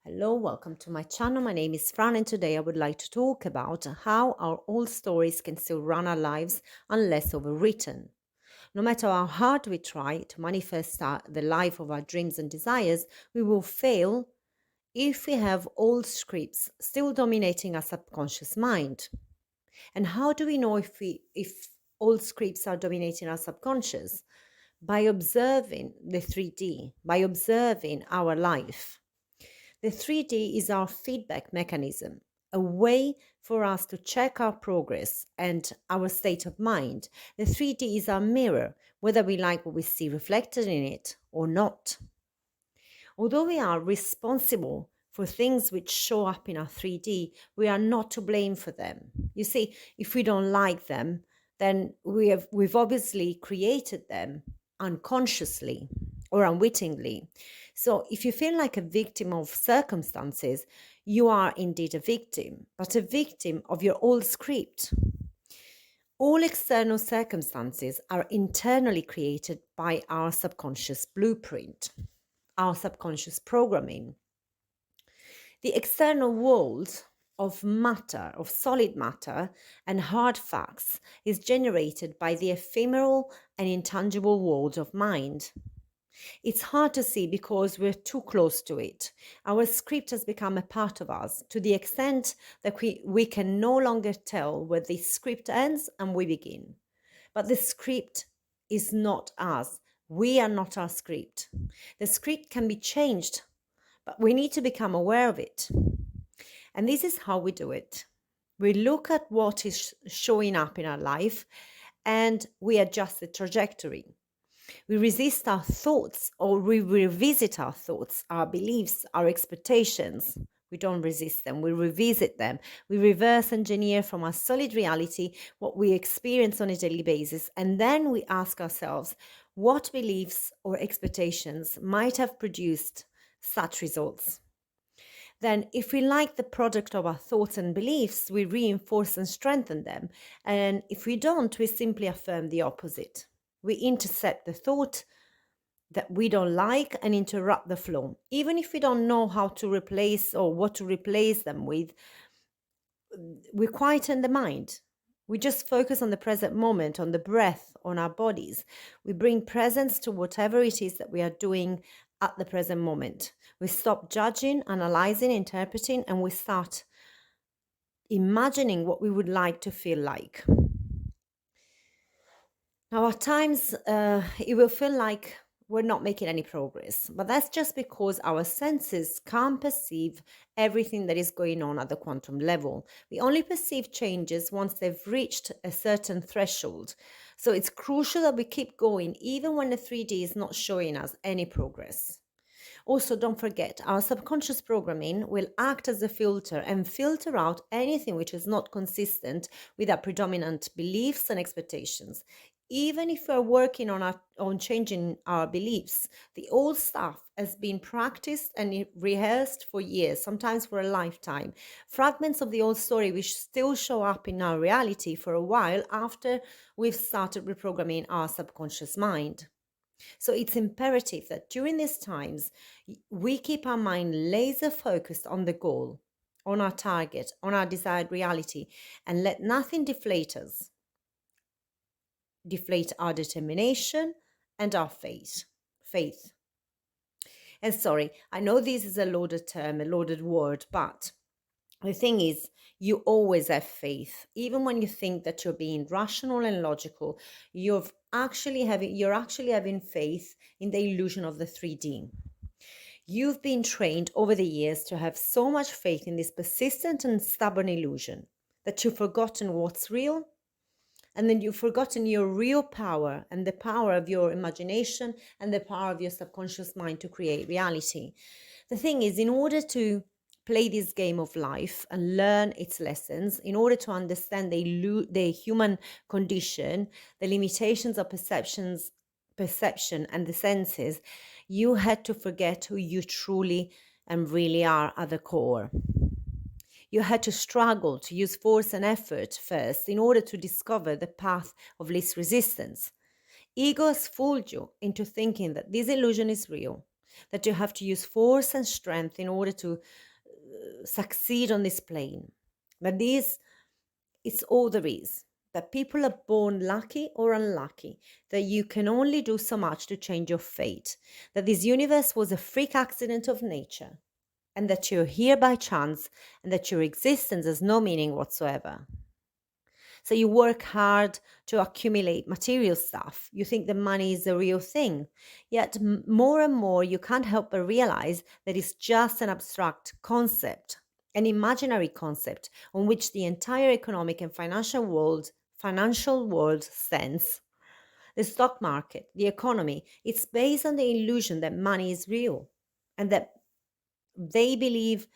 Hello, welcome to my channel. My name is Fran, and today I would like to talk about how our old stories can still run our lives unless overwritten. No matter how hard we try to manifest the life of our dreams and desires, we will fail if we have old scripts still dominating our subconscious mind. And how do we know if old scripts are dominating our subconscious? By observing the 3D, by observing our life. The 3D is our feedback mechanism, a way for us to check our progress and our state of mind. The 3D is our mirror, whether we like what we see reflected in it or not. Although we are responsible for things which show up in our 3D, we are not to blame for them. You see, if we don't like them, then we've obviously created them unconsciously or unwittingly. So if you feel like a victim of circumstances, you are indeed a victim, but a victim of your old script. All external circumstances are internally created by our subconscious blueprint, our subconscious programming. The external world of matter, of solid matter and hard facts, is generated by the ephemeral and intangible world of mind. It's hard to see because we're too close to it. Our script has become a part of us to the extent that we can no longer tell where the script ends and we begin. But the script is not us. We are not our script. The script can be changed, but we need to become aware of it. And this is how we do it. We look at what is showing up in our life and we adjust the trajectory. We resist our thoughts or we revisit our thoughts, our beliefs, our expectations. We don't resist them, we revisit them. We reverse engineer from our solid reality what we experience on a daily basis. And then we ask ourselves what beliefs or expectations might have produced such results. Then, if we like the product of our thoughts and beliefs, we reinforce and strengthen them. And if we don't, we simply affirm the opposite. We intercept the thought that we don't like and interrupt the flow. Even if we don't know how to replace or what to replace them with, we quieten the mind. We just focus on the present moment, on the breath, on our bodies. We bring presence to whatever it is that we are doing at the present moment. We stop judging, analyzing, interpreting, and we start imagining what we would like to feel like. Now, at times, it will feel like we're not making any progress, but that's just because our senses can't perceive everything that is going on at the quantum level. We only perceive changes once they've reached a certain threshold. So it's crucial that we keep going even when the 3D is not showing us any progress. Also, don't forget, our subconscious programming will act as a filter and filter out anything which is not consistent with our predominant beliefs and expectations. Even if we're working on changing our beliefs, the old stuff has been practiced and rehearsed for years, sometimes for a lifetime. Fragments of the old story which still show up in our reality for a while after we've started reprogramming our subconscious mind. So it's imperative that during these times, we keep our mind laser focused on the goal, on our target, on our desired reality, and let nothing deflate us, deflate our determination and our faith. And sorry, I know this is a loaded term, a loaded word, but the thing is, you always have faith. Even when you think that you're being rational and logical, you're actually having faith in the illusion of the 3D. You've been trained over the years to have so much faith in this persistent and stubborn illusion that you've forgotten what's real, and then you've forgotten your real power and the power of your imagination and the power of your subconscious mind to create reality. The thing is, in order to play this game of life and learn its lessons, in order to understand the human condition, the limitations of perception and the senses, you had to forget who you truly and really are at the core. You had to struggle to use force and effort first in order to discover the path of least resistance. Ego has fooled you into thinking that this illusion is real. that you have to use force and strength in order to succeed on this plane. But this is all there is. That people are born lucky or unlucky, that you can only do so much to change your fate, that this universe was a freak accident of nature, and that you're here by chance, and that your existence has no meaning whatsoever. So you work hard to accumulate material stuff. You think the money is the real thing. Yet more and more you can't help but realize that it's just an abstract concept, an imaginary concept on which the entire economic and financial world stands. The stock market, the economy, it's based on the illusion that money is real and that they believe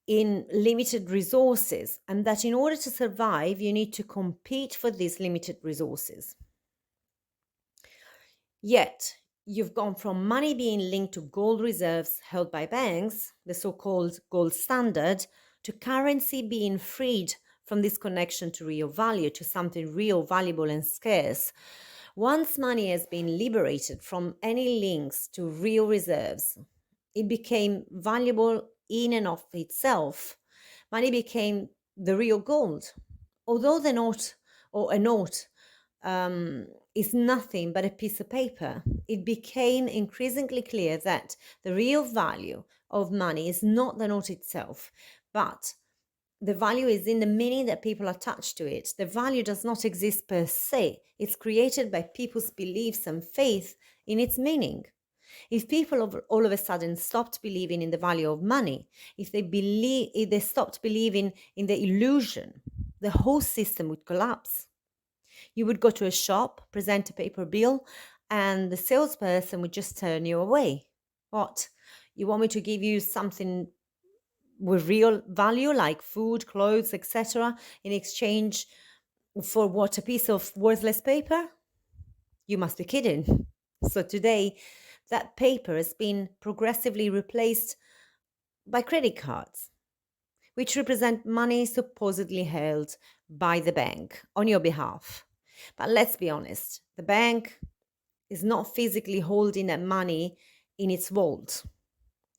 in limited resources, and that in order to survive, you need to compete for these limited resources. Yet, you've gone from money being linked to gold reserves held by banks, the so called gold standard, to currency being freed from this connection to real value, to something real, valuable, and scarce. Once money has been liberated from any links to real reserves, it became valuable in and of itself. Money became the real gold. Although the note or a note is nothing but a piece of paper, it became increasingly clear that the real value of money is not the note itself, but the value is in the meaning that people attach to it. The value does not exist per se. It's created by people's beliefs and faith in its meaning. If people all of a sudden stopped believing in the value of money, if they stopped believing in the illusion, the whole system would collapse. You would go to a shop, present a paper bill, and the salesperson would just turn you away. What? You want me to give you something with real value like food, clothes, etc., in exchange for what, a piece of worthless paper? You must be kidding. So today, that paper has been progressively replaced by credit cards, which represent money supposedly held by the bank on your behalf. But let's be honest, the bank is not physically holding that money in its vault.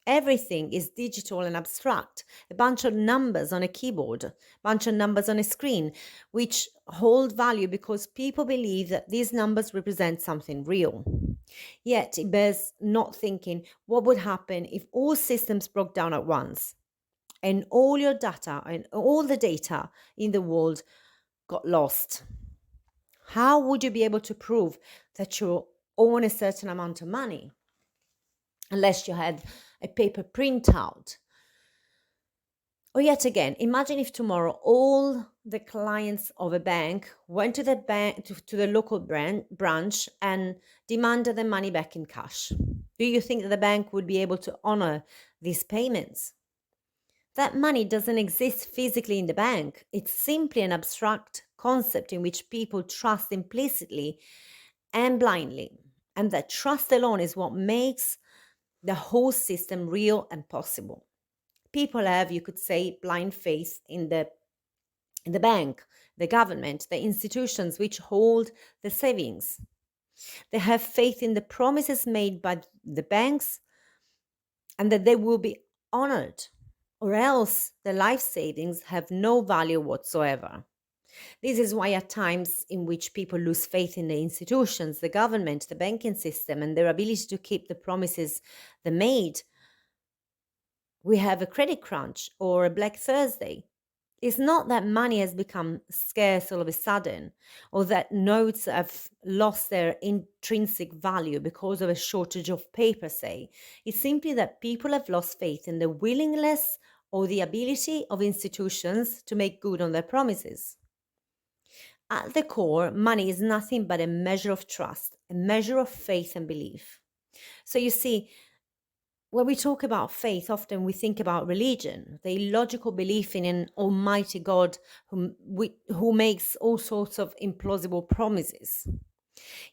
Everything is digital and abstract, a bunch of numbers on a keyboard, a bunch of numbers on a screen, which hold value because people believe that these numbers represent something real. Yet it bears not thinking what would happen if all systems broke down at once and all your data and all the data in the world got lost. How would you be able to prove that you own a certain amount of money unless you had a paper printout? Or yet again, imagine if tomorrow all the clients of a bank went to the bank to the local branch and demanded the money back in cash. Do you think that the bank would be able to honor these payments? That money doesn't exist physically in the bank. It's simply an abstract concept in which people trust implicitly and blindly. And that trust alone is what makes the whole system real and possible. People have, you could say, blind faith in the bank, the government, the institutions which hold the savings. They have faith in the promises made by the banks and that they will be honored, or else the life savings have no value whatsoever. This is why, at times in which people lose faith in the institutions, the government, the banking system, and their ability to keep the promises they made, we have a credit crunch or a Black Thursday. It's not that money has become scarce all of a sudden, or that notes have lost their intrinsic value because of a shortage of paper, say. It's simply that people have lost faith in the willingness or the ability of institutions to make good on their promises. At the core, money is nothing but a measure of trust, a measure of faith and belief. So you see, when we talk about faith, often we think about religion, the illogical belief in an almighty God who makes all sorts of implausible promises.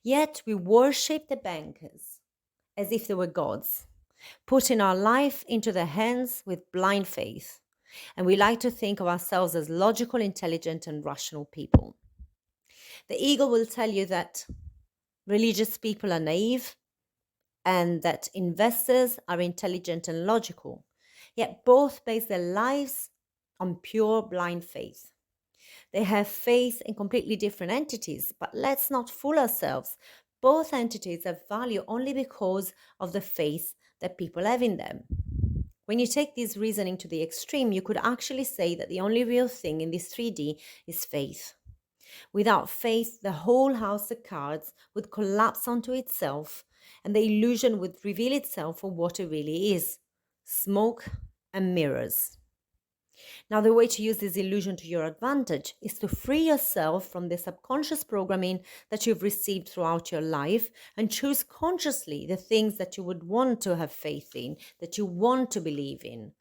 Yet we worship the bankers as if they were gods, putting our life into their hands with blind faith. And we like to think of ourselves as logical, intelligent, and rational people. The ego will tell you that religious people are naive, and that investors are intelligent and logical. Yet both base their lives on pure blind faith. They have faith in completely different entities, but let's not fool ourselves. Both entities have value only because of the faith that people have in them. When you take this reasoning to the extreme, you could actually say that the only real thing in this 3D is faith. Without faith, the whole house of cards would collapse onto itself and the illusion would reveal itself for what it really is: smoke and mirrors. Now, the way to use this illusion to your advantage is to free yourself from the subconscious programming that you've received throughout your life and choose consciously the things that you would want to have faith in, that you want to believe in.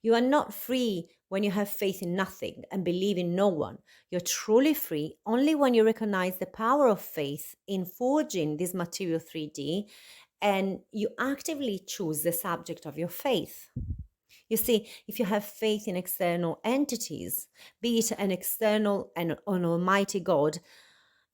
You are not free when you have faith in nothing and believe in no one. You're truly free only when you recognize the power of faith in forging this material 3D and you actively choose the subject of your faith. You see, if you have faith in external entities, be it an external and an almighty God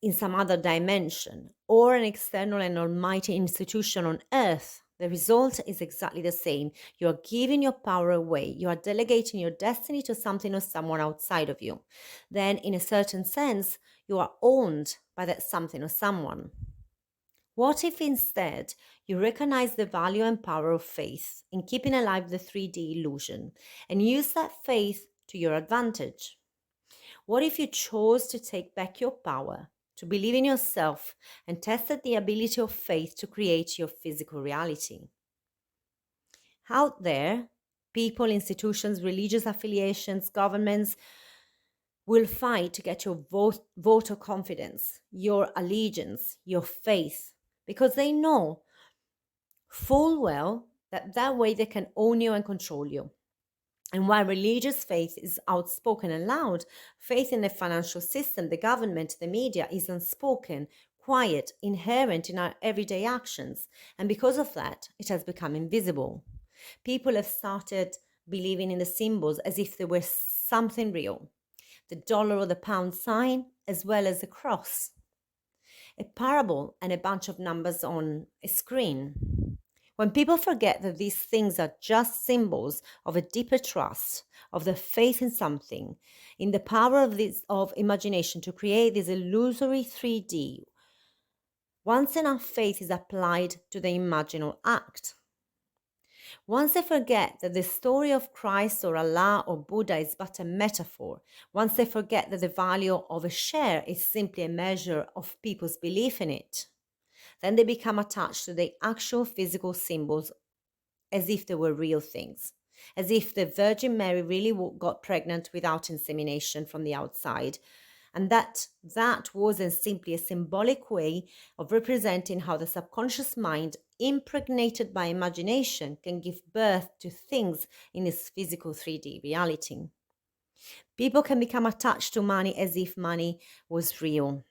in some other dimension, or an external and almighty institution on earth, the result is exactly the same. You are giving your power away. You are delegating your destiny to something or someone outside of you. Then, in a certain sense, you are owned by that something or someone. What if instead you recognize the value and power of faith in keeping alive the 3D illusion and use that faith to your advantage? What if you chose to take back your power, to believe in yourself, and tested the ability of faith to create your physical reality? Out there, people, institutions, religious affiliations, governments will fight to get your vote of confidence, your allegiance, your faith, because they know full well that that way they can own you and control you. And while religious faith is outspoken and loud, faith in the financial system, the government, the media is unspoken, quiet, inherent in our everyday actions. And because of that, it has become invisible. People have started believing in the symbols as if they were something real: the dollar or the pound sign, as well as the cross, a parable, and a bunch of numbers on a screen. When people forget that these things are just symbols of a deeper trust, of the faith in something, in the power of imagination to create this illusory 3D, once enough faith is applied to the imaginal act. Once they forget that the story of Christ or Allah or Buddha is but a metaphor, once they forget that the value of a share is simply a measure of people's belief in it, then they become attached to the actual physical symbols as if they were real things, as if the Virgin Mary really got pregnant without insemination from the outside, and that wasn't simply a symbolic way of representing how the subconscious mind, impregnated by imagination, can give birth to things in this physical 3D reality. People can become attached to money as if money was real,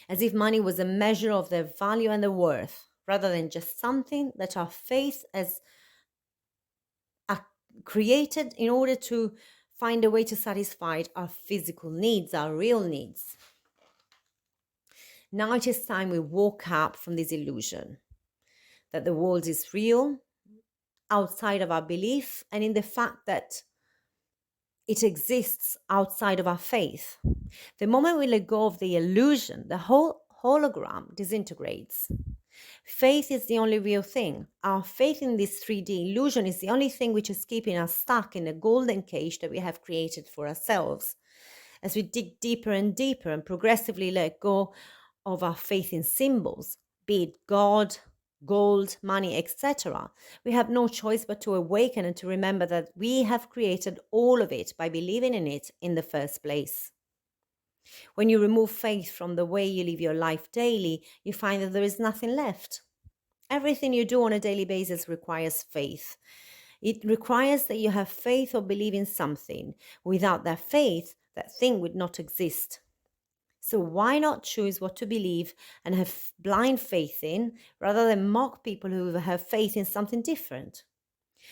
as if money was a measure of their value and their worth, rather than just something that our faith has created in order to find a way to satisfy our physical needs, our real needs. Now it is time we woke up from this illusion that the world is real, outside of our belief, and in the fact that it exists outside of our faith. The moment we let go of the illusion, the whole hologram disintegrates. Faith is the only real thing. Our faith in this 3D illusion is the only thing which is keeping us stuck in the golden cage that we have created for ourselves. As we dig deeper and deeper and progressively let go of our faith in symbols, be it God, gold, money, etc., we have no choice but to awaken and to remember that we have created all of it by believing in it in the first place. When you remove faith from the way you live your life daily, you find that there is nothing left. Everything you do on a daily basis requires faith. It requires that you have faith or believe in something. Without that faith, that thing would not exist. So why not choose what to believe and have blind faith in, rather than mock people who have faith in something different?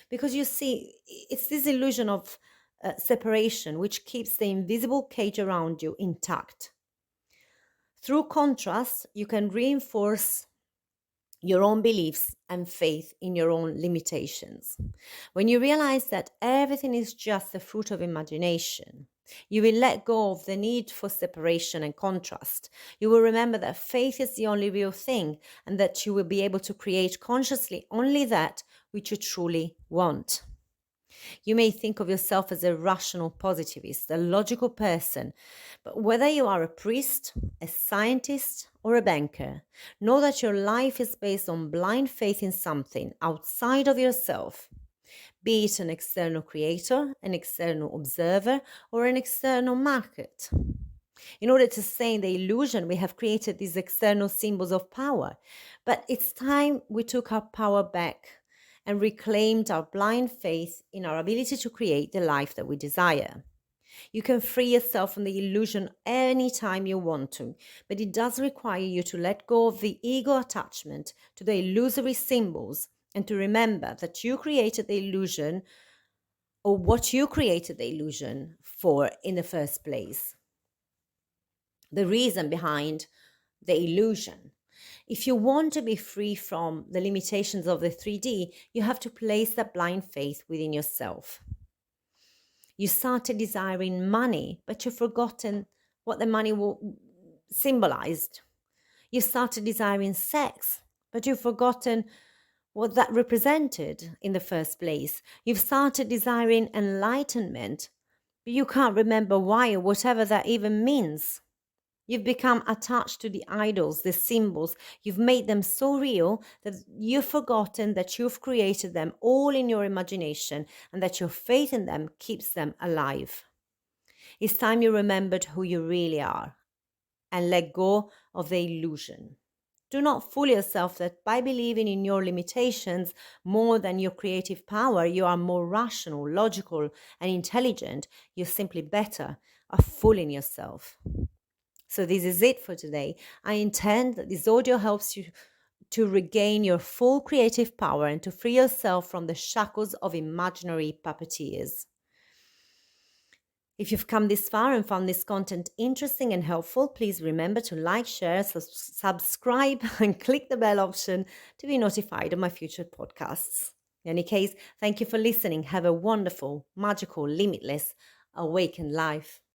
Because you see, it's this illusion of separation which keeps the invisible cage around you intact. Through contrast, you can reinforce your own beliefs and faith in your own limitations. When you realize that everything is just the fruit of imagination, you will let go of the need for separation and contrast. You will remember that faith is the only real thing and that you will be able to create consciously only that which you truly want. You may think of yourself as a rational positivist, a logical person, but whether you are a priest, a scientist, or a banker, know that your life is based on blind faith in something outside of yourself, be it an external creator, an external observer, or an external market. In order to stay in the illusion, we have created these external symbols of power. But it's time we took our power back and reclaimed our blind faith in our ability to create the life that we desire. You can free yourself from the illusion anytime you want to, but it does require you to let go of the ego attachment to the illusory symbols and to remember that you created the illusion, or what you created the illusion for in the first place. The reason behind the illusion. If you want to be free from the limitations of the 3D, you have to place that blind faith within yourself. You started desiring money, but you've forgotten what the money symbolized. You started desiring sex, but you've forgotten what that represented in the first place. You've started desiring enlightenment, but you can't remember why or whatever that even means. You've become attached to the idols, the symbols. You've made them so real that you've forgotten that you've created them all in your imagination and that your faith in them keeps them alive. It's time you remembered who you really are and let go of the illusion. Do not fool yourself that by believing in your limitations more than your creative power, you are more rational, logical, and intelligent. You're simply better. Are fooling yourself. So this is it for today. I intend that this audio helps you to regain your full creative power and to free yourself from the shackles of imaginary puppeteers. If you've come this far and found this content interesting and helpful, please remember to like, share, subscribe, and click the bell option to be notified of my future podcasts. In any case, thank you for listening. Have a wonderful, magical, limitless, awakened life.